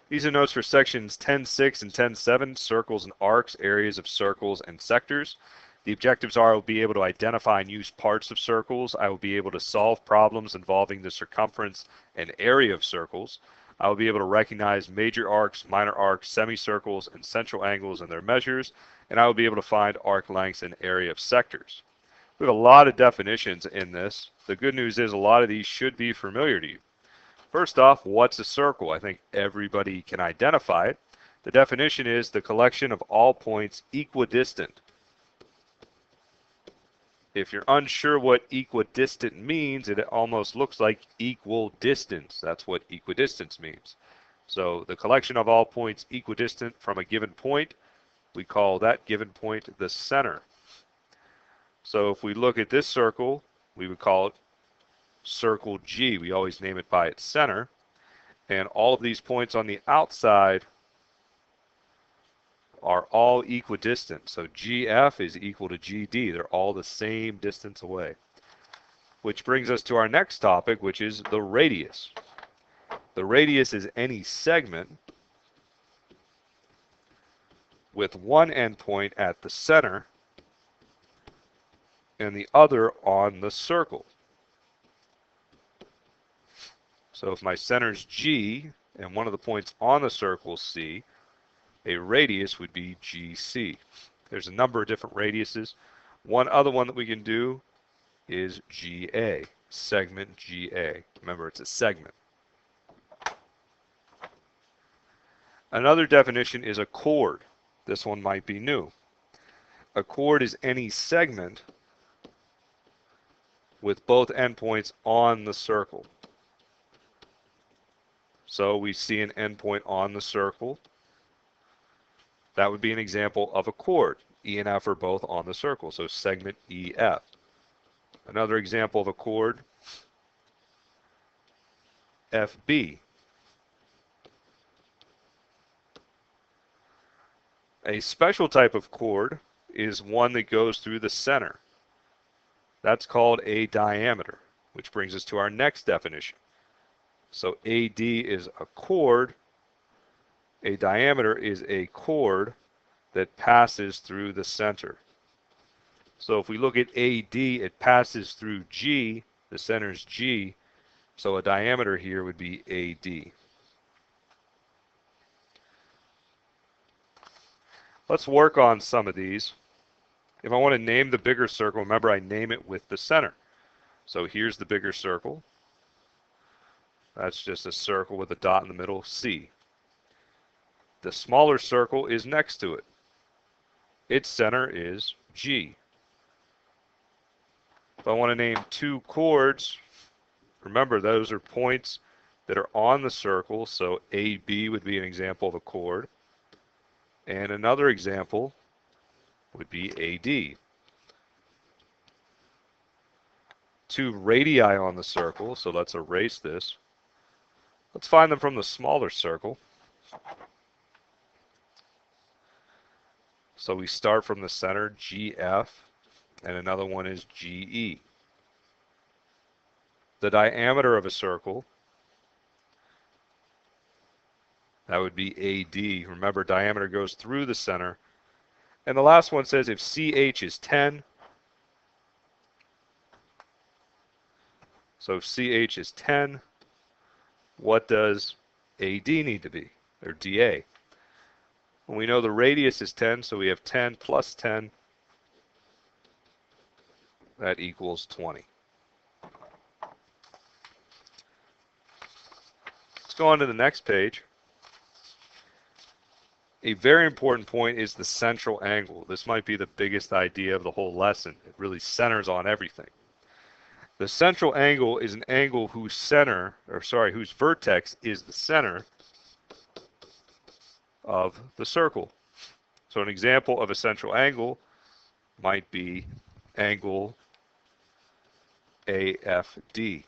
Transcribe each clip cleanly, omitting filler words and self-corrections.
These are notes for sections 10.6 and 10.7, circles and arcs, areas of circles and sectors. The objectives are I will be able to identify and use parts of circles. I will be able to solve problems involving the circumference and area of circles. I will be able to recognize major arcs, minor arcs, semicircles, and central angles and their measures. And I will be able to find arc lengths and area of sectors. We have a lot of definitions in this. The good news is a lot of these should be familiar to you. First off, what's a circle? I think everybody can identify it. The definition is the collection of all points equidistant. If you're unsure what equidistant means, it almost looks like equal distance. That's what equidistance means. So the collection of all points equidistant from a given point, we call that given point the center. So if we look at this circle, we would call it circle G. We always name it by its center. And all of these points on the outside are all equidistant. So GF is equal to GD. They're all the same distance away. Which brings us to our next topic, which is the radius. The radius is any segment with one endpoint at the center and the other on the circle. So if my center is G and one of the points on the circle is C, a radius would be GC. There's a number of different radiuses. One other one that we can do is GA, segment GA. Remember, it's a segment. Another definition is a chord. This one might be new. A chord is any segment with both endpoints on the circle. So we see an endpoint on the circle. That would be an example of a chord. E and F are both on the circle, so segment EF. Another example of a chord, FB. A special type of chord is one that goes through the center. That's called a diameter, which brings us to our next definition. So AD is a chord. A diameter is a chord that passes through the center. So if we look at AD, it passes through G. The center is G. So a diameter here would be AD. Let's work on some of these. If I want to name the bigger circle, remember I name it with the center. So here's the bigger circle. That's just a circle with a dot in the middle, C. The smaller circle is next to it. Its center is G. If I want to name two chords, remember those are points that are on the circle, so AB would be an example of a chord. And another example would be AD. Two radii on the circle, so let's erase this. Let's find them from the smaller circle. So we start from the center, GF, and another one is GE. The diameter of a circle, that would be AD. Remember, diameter goes through the center. And the last one says if CH is 10, so if CH is 10, what does AD need to be, or DA? Well, we know the radius is 10, so we have 10 plus 10. That equals 20. Let's go on to the next page. A very important point is the central angle. This might be the biggest idea of the whole lesson. It really centers on everything. The central angle is an angle whose vertex is the center of the circle. So an example of a central angle might be angle AFD.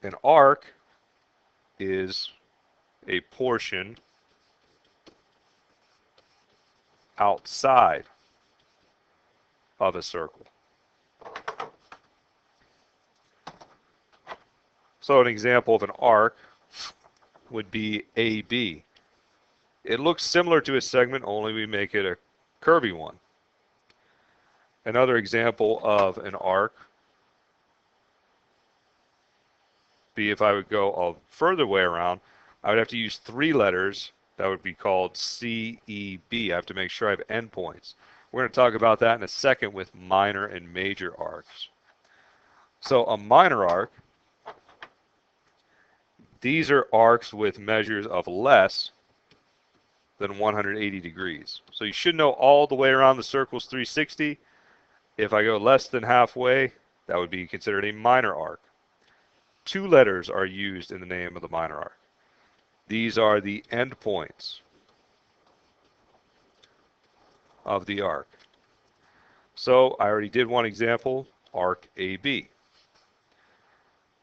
An arc is a portion outside of a circle. So an example of an arc would be AB. It looks similar to a segment, only we make it a curvy one. Another example of an arc be if I would go a further way around, I would have to use 3 letters. That would be called CEB. I have to make sure I have endpoints. We're going to talk about that in a second with minor and major arcs. So a minor arc, these are arcs with measures of less than 180 degrees. So you should know all the way around the circle's 360. If I go less than halfway, that would be considered a minor arc. 2 letters are used in the name of the minor arc. These are the endpoints of the arc. So I already did one example, arc AB.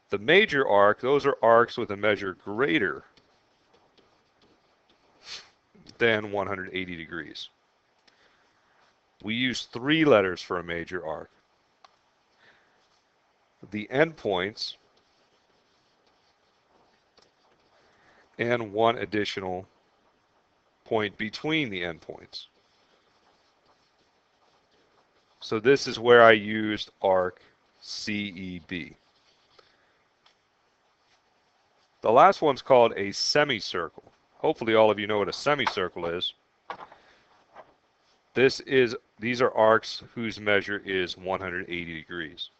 The major arc, those are arcs with a measure greater than 180 degrees. We use 3 letters for a major arc. The endpoints and 1 additional point between the endpoints. So this is where I used arc CEB. The last one's called a semicircle. Hopefully all of you know what a semicircle is. These are arcs whose measure is 180 degrees.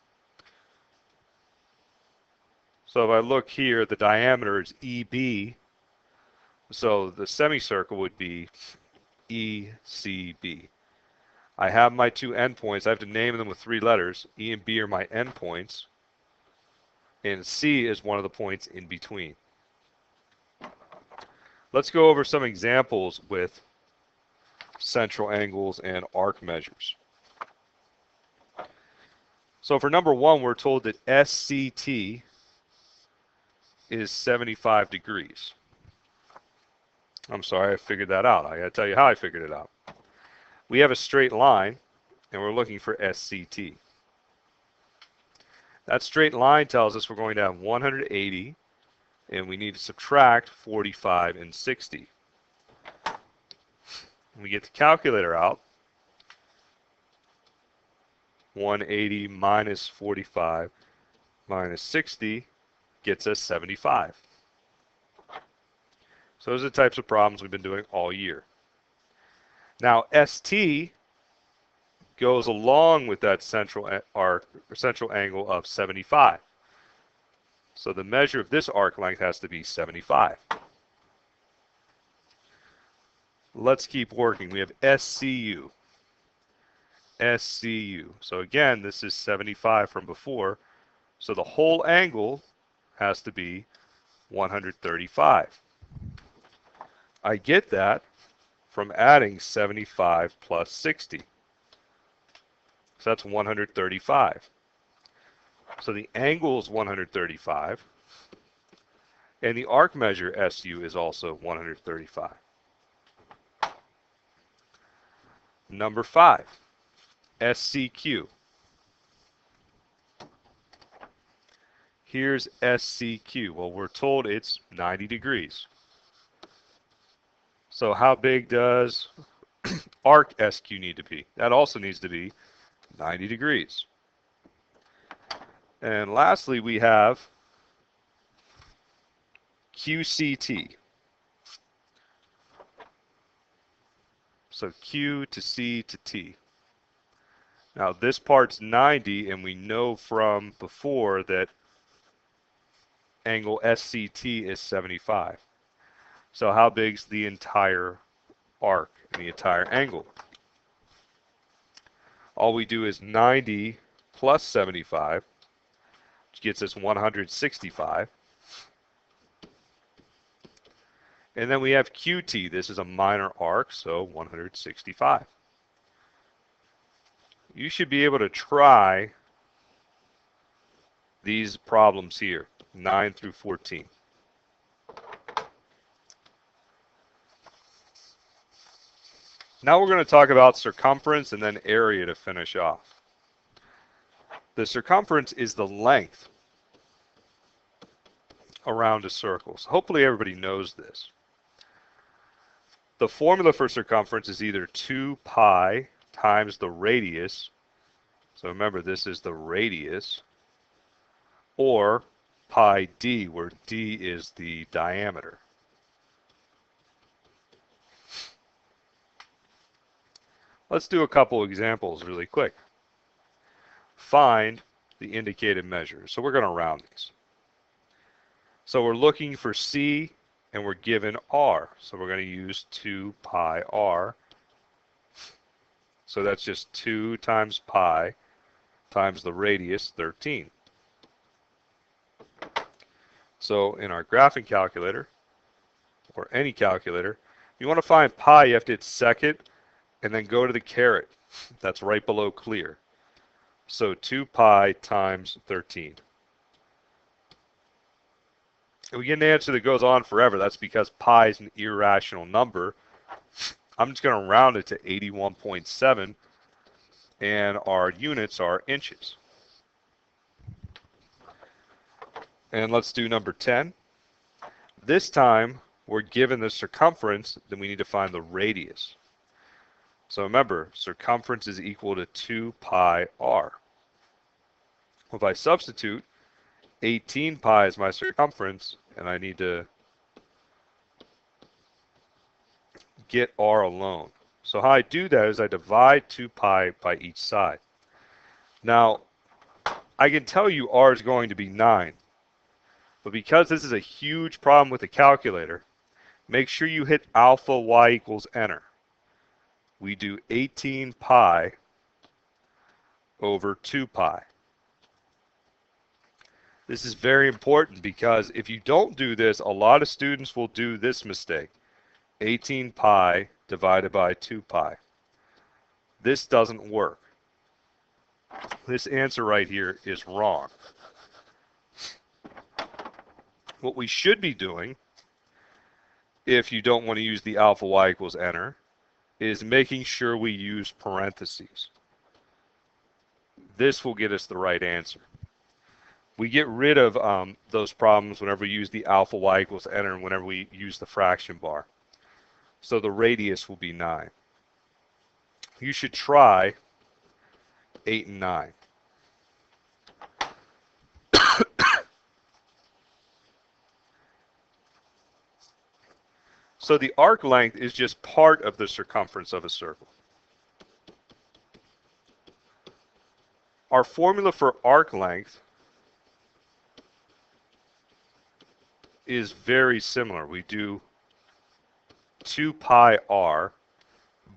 So if I look here, the diameter is EB. So the semicircle would be ECB. I have my 2 endpoints. I have to name them with 3 letters. E and B are my endpoints. And C is one of the points in between. Let's go over some examples with central angles and arc measures. So for number 1, we're told that SCT is 75 degrees. I'm sorry, I figured that out. I got to tell you how I figured it out. We have a straight line, and we're looking for SCT. That straight line tells us we're going to have 180, and we need to subtract 45 and 60. We get the calculator out. 180 minus 45 minus 60 gets us 75. So those are the types of problems we've been doing all year. Now ST goes along with that central arc or central angle of 75. So the measure of this arc length has to be 75. Let's keep working. We have SCU. SCU. So again, this is 75 from before. So the whole angle has to be 135. I get that from adding 75 plus 60. So that's 135. So the angle is 135. And the arc measure SU is also 135. Number 5, SCQ. Here's SCQ. Well, we're told it's 90 degrees. So how big does arc SQ need to be? That also needs to be 90 degrees. And lastly, we have QCT. So Q to C to T. Now this part's 90, and we know from before that angle SCT is 75. So how big's the entire arc and the entire angle? All we do is 90 plus 75, which gets us 165. And then we have QT. This is a minor arc, so 165. You should be able to try these problems here, 9 through 14. Now we're going to talk about circumference and then area to finish off. The circumference is the length around a circle. So hopefully everybody knows this. The formula for circumference is either 2 pi times the radius. So remember, this is the radius, or pi d, where d is the diameter. Let's do a couple examples really quick. Find the indicated measures. So we're going to round these. So we're looking for c, and we're given r. So we're going to use 2 pi r. So that's just 2 times pi times the radius, 13. So in our graphing calculator, or any calculator, you want to find pi, you have to hit second, and then go to the caret. That's right below clear. So 2 pi times 13. And we get an answer that goes on forever. That's because pi is an irrational number. I'm just going to round it to 81.7, and our units are inches. And let's do number 10. This time, we're given the circumference, then we need to find the radius. So remember, circumference is equal to 2 pi r. If I substitute, 18 pi is my circumference, and I need to get r alone. So how I do that is I divide 2 pi by each side. Now, I can tell you r is going to be 9. But because this is a huge problem with the calculator, make sure you hit alpha y equals enter. We do 18 pi over 2 pi. This is very important because if you don't do this, a lot of students will do this mistake. 18 pi divided by 2 pi. This doesn't work. This answer right here is wrong. What we should be doing, if you don't want to use the alpha y equals enter, is making sure we use parentheses. This will get us the right answer. We get rid of those problems whenever we use the alpha y equals enter and whenever we use the fraction bar. So the radius will be 9. You should try 8 and 9. So the arc length is just part of the circumference of a circle. Our formula for arc length is very similar. We do 2 pi r,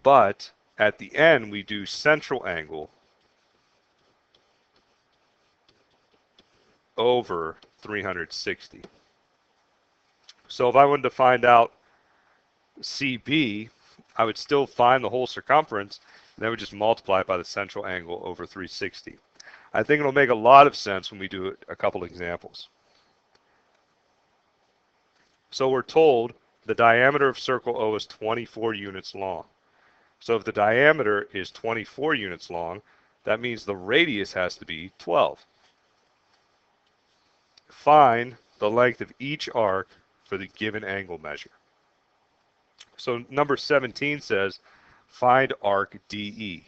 but at the end we do central angle over 360. So if I wanted to find out CB, I would still find the whole circumference, and then I would just multiply it by the central angle over 360. I think it'll make a lot of sense when we do a couple examples. So we're told the diameter of circle O is 24 units long. So if the diameter is 24 units long, that means the radius has to be 12. Find the length of each arc for the given angle measure. So number 17 says, find arc DE.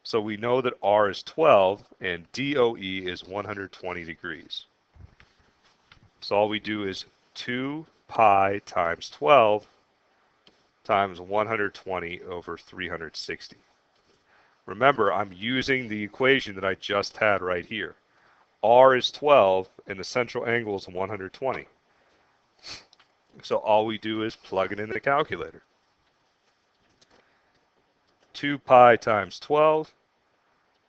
So we know that R is 12 and DOE is 120 degrees. So all we do is 2 pi times 12 times 120 over 360. Remember, I'm using the equation that I just had right here. R is 12 and the central angle is 120. So all we do is plug it in the calculator. 2 pi times 12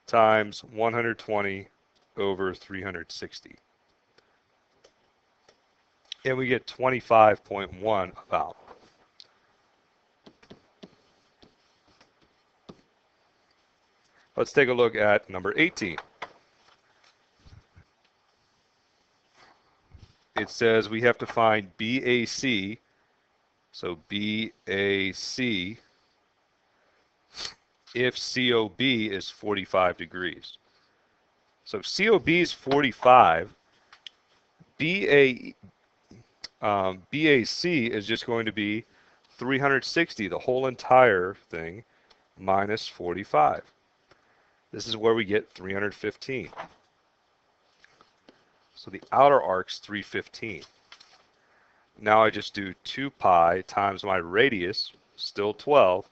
times 120 over 360. And we get 25.1 about. Let's take a look at number 18. It says we have to find BAC, so BAC, if COB is 45 degrees. So if COB is 45, BAC is just going to be 360, the whole entire thing, minus 45. This is where we get 315. So the outer arc's 315. Now I just do 2 pi times my radius, still 12,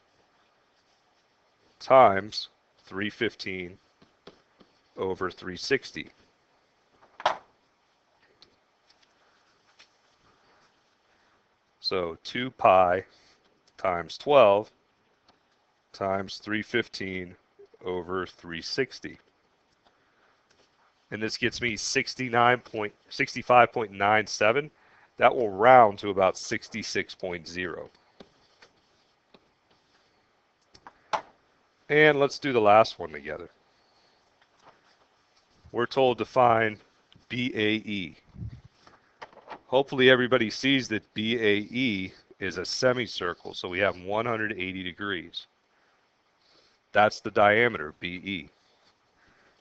times 315 over 360. So 2 pi times 12 times 315 over 360. And this gets me 65.97. That will round to about 66.0. And let's do the last one together. We're told to find BAE. Hopefully everybody sees that BAE is a semicircle, so we have 180 degrees. That's the diameter, BE.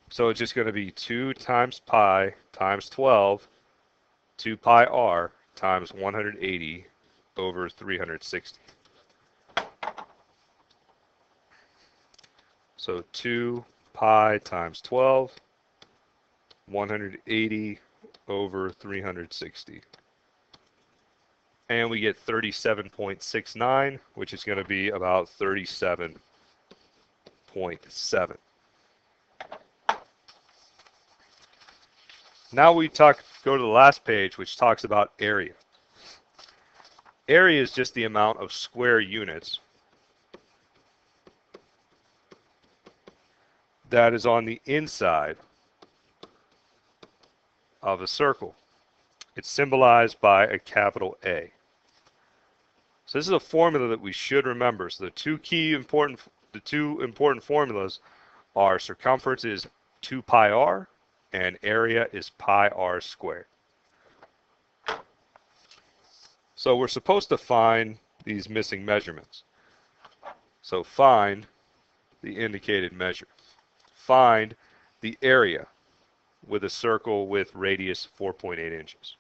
So it's just going to be 2 times pi times 12, 2 pi r times 180 over 360. So 2 pi times 12, 180 over 360. And we get 37.69, which is going to be about 37.7. Now we go to the last page, which talks about area. Area is just the amount of square units that is on the inside of a circle. It's symbolized by a capital A. So this is a formula that we should remember. So the two important formulas are circumference is 2 pi r and area is pi r squared. So we're supposed to find these missing measurements. So find the indicated measure. Find the area with a circle with radius 4.8 inches.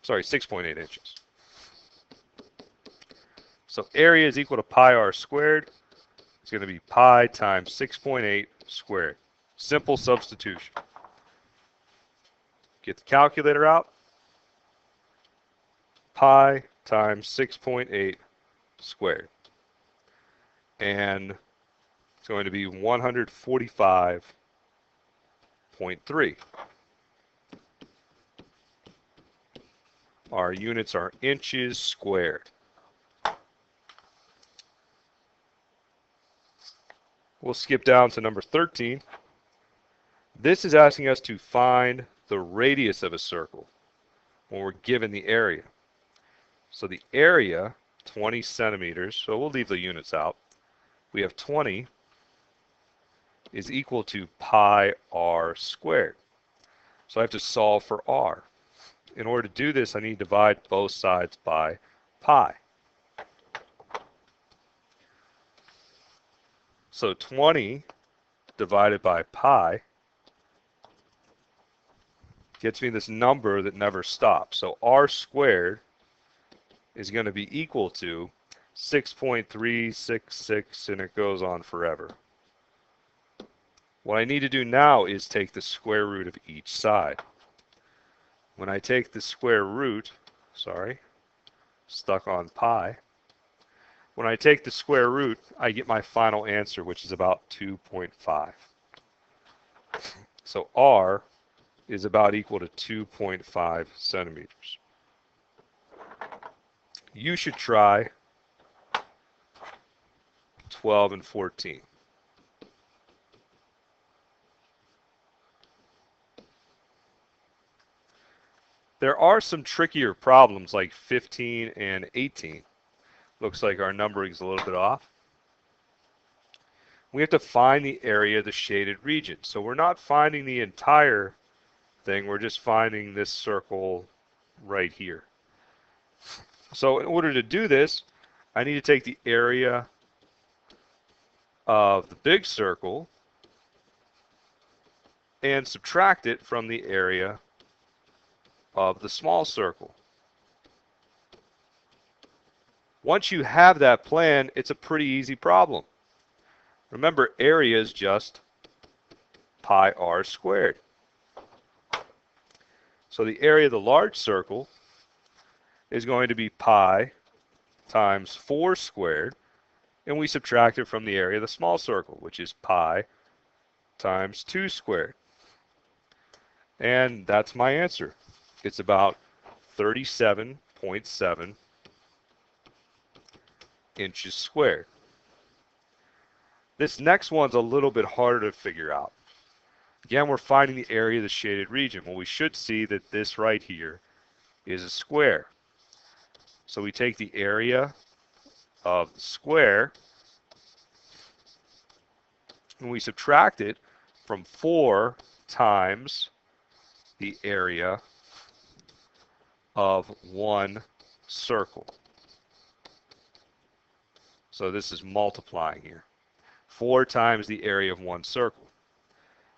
Sorry, 6.8 inches. So area is equal to pi r squared. It's going to be pi times 6.8 squared. Simple substitution. Get the calculator out. Pi times 6.8 squared. And it's going to be 145.3. Our units are inches squared. We'll skip down to number 13. This is asking us to find the radius of a circle when we're given the area. So the area, 20 centimeters, so we'll leave the units out. We have 20 is equal to pi r squared. So I have to solve for r. In order to do this, I need to divide both sides by pi. So 20 divided by pi gets me this number that never stops. So r squared is going to be equal to 6.366, and it goes on forever. What I need to do now is take the square root of each side. When I take the square root, stuck on pi, when I take the square root, I get my final answer, which is about 2.5. So r is about equal to 2.5 centimeters. You should try 12 and 14. There are some trickier problems like 15 and 18. Looks like our numbering is a little bit off. We have to find the area of the shaded region. So we're not finding the entire thing, we're just finding this circle right here. So in order to do this, I need to take the area of the big circle and subtract it from the area of the small circle. Once you have that plan, it's a pretty easy problem. Remember, area is just pi r squared. So the area of the large circle is going to be pi times 4 squared, and we subtract it from the area of the small circle, which is pi times 2 squared. And that's my answer. It's about 37.7 inches squared. This next one's a little bit harder to figure out. Again, we're finding the area of the shaded region. Well, we should see that this right here is a square. So we take the area of the square and we subtract it from 4 times the area of one circle. So this is multiplying here. 4 times the area of one circle.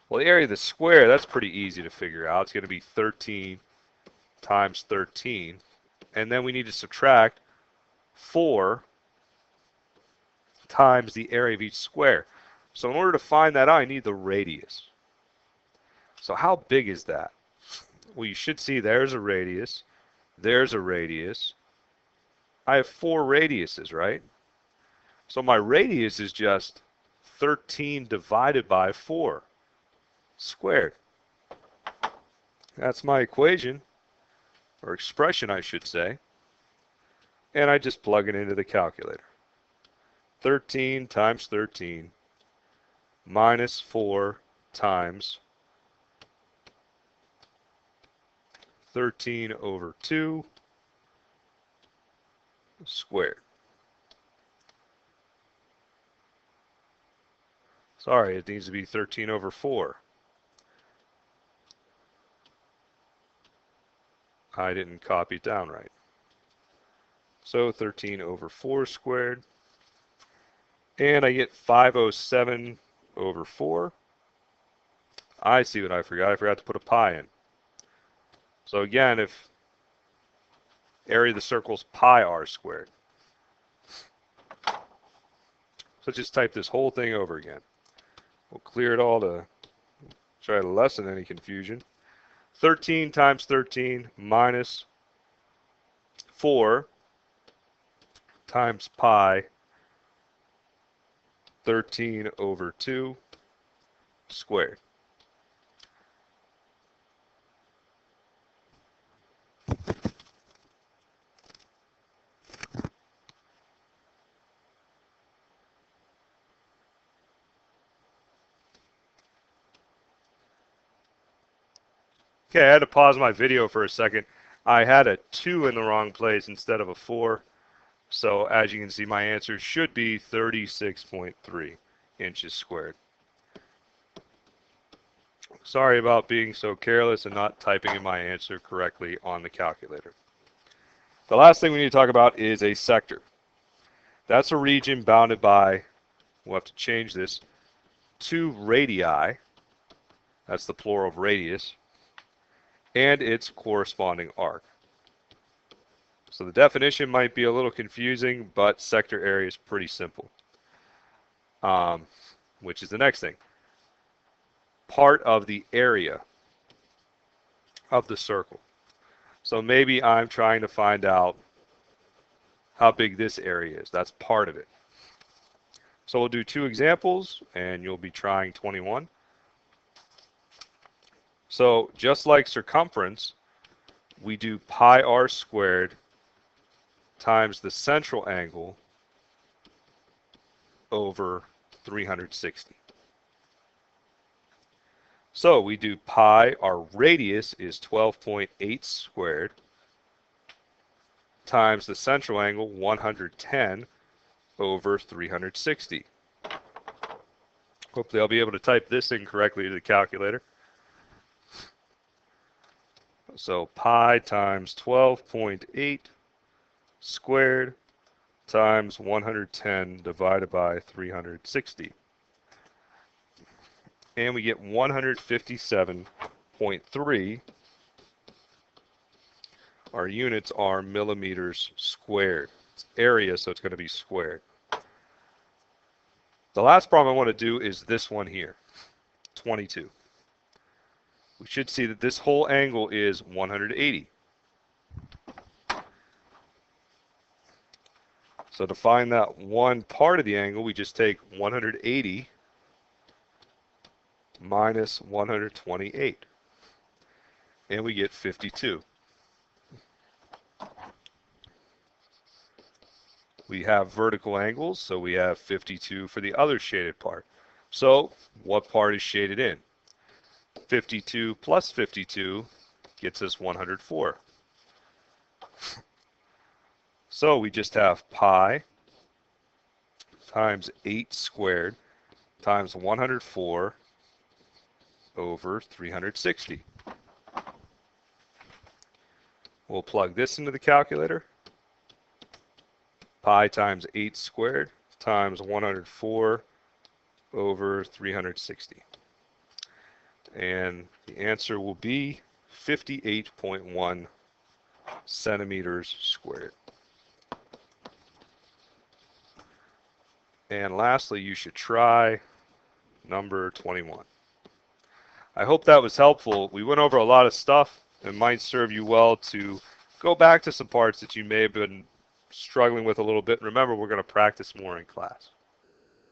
Well, the area of the square, that's pretty easy to figure out. It's going to be 13 times 13. And then we need to subtract 4 times the area of each square. So in order to find that out, I need the radius. So how big is that? Well, you should see there's a radius. There's a radius. I have 4 radiuses, right? So my radius is just 13 divided by 4 squared. That's my equation, or expression I should say. And I just plug it into the calculator. 13 times 13 minus 4 times 13 over 2 squared. Sorry, it needs to be 13 over 4. I didn't copy it down right. So 13 over 4 squared. And I get 507 over 4. I see what I forgot. I forgot to put a pi in. So again, if area of the circle is pi r squared. So just type this whole thing over again. We'll clear it all to try to lessen any confusion. 13 times 13 minus 4 times pi 13 over 2 squared. Okay, I had to pause my video for a second. I had a 2 in the wrong place instead of a 4. So as you can see, my answer should be 36.3 inches squared. Sorry about being so careless and not typing in my answer correctly on the calculator. The last thing we need to talk about is a sector. That's a region bounded by, we'll have to change this, 2 radii. That's the plural of radius. And its corresponding arc. So the definition might be a little confusing, but sector area is pretty simple. Which is the next thing. Part of the area of the circle. So maybe I'm trying to find out how big this area is. That's part of it. So we'll do 2 examples, and you'll be trying 21. So just like circumference, we do pi r squared times the central angle over 360. So we do pi, our radius is 12.8 squared, times the central angle 110 over 360. Hopefully I'll be able to type this in correctly to the calculator. So pi times 12.8 squared times 110 divided by 360. And we get 157.3 Our units are millimeters squared. It's area, so it's going to be squared. The last problem I want to do is this one here, 22. We should see that this whole angle is 180. So to find that one part of the angle, we just take 180 minus 128, and we get 52. We have vertical angles, so we have 52 for the other shaded part. So what part is shaded in? 52 plus 52 gets us 104. So we just have pi times 8 squared times 104 over 360. We'll plug this into the calculator. Pi times 8 squared times 104 over 360. And the answer will be 58.1 centimeters squared. And lastly, you should try number 21. I hope that was helpful. We went over a lot of stuff. It might serve you well to go back to some parts that you may have been struggling with a little bit. Remember, we're going to practice more in class.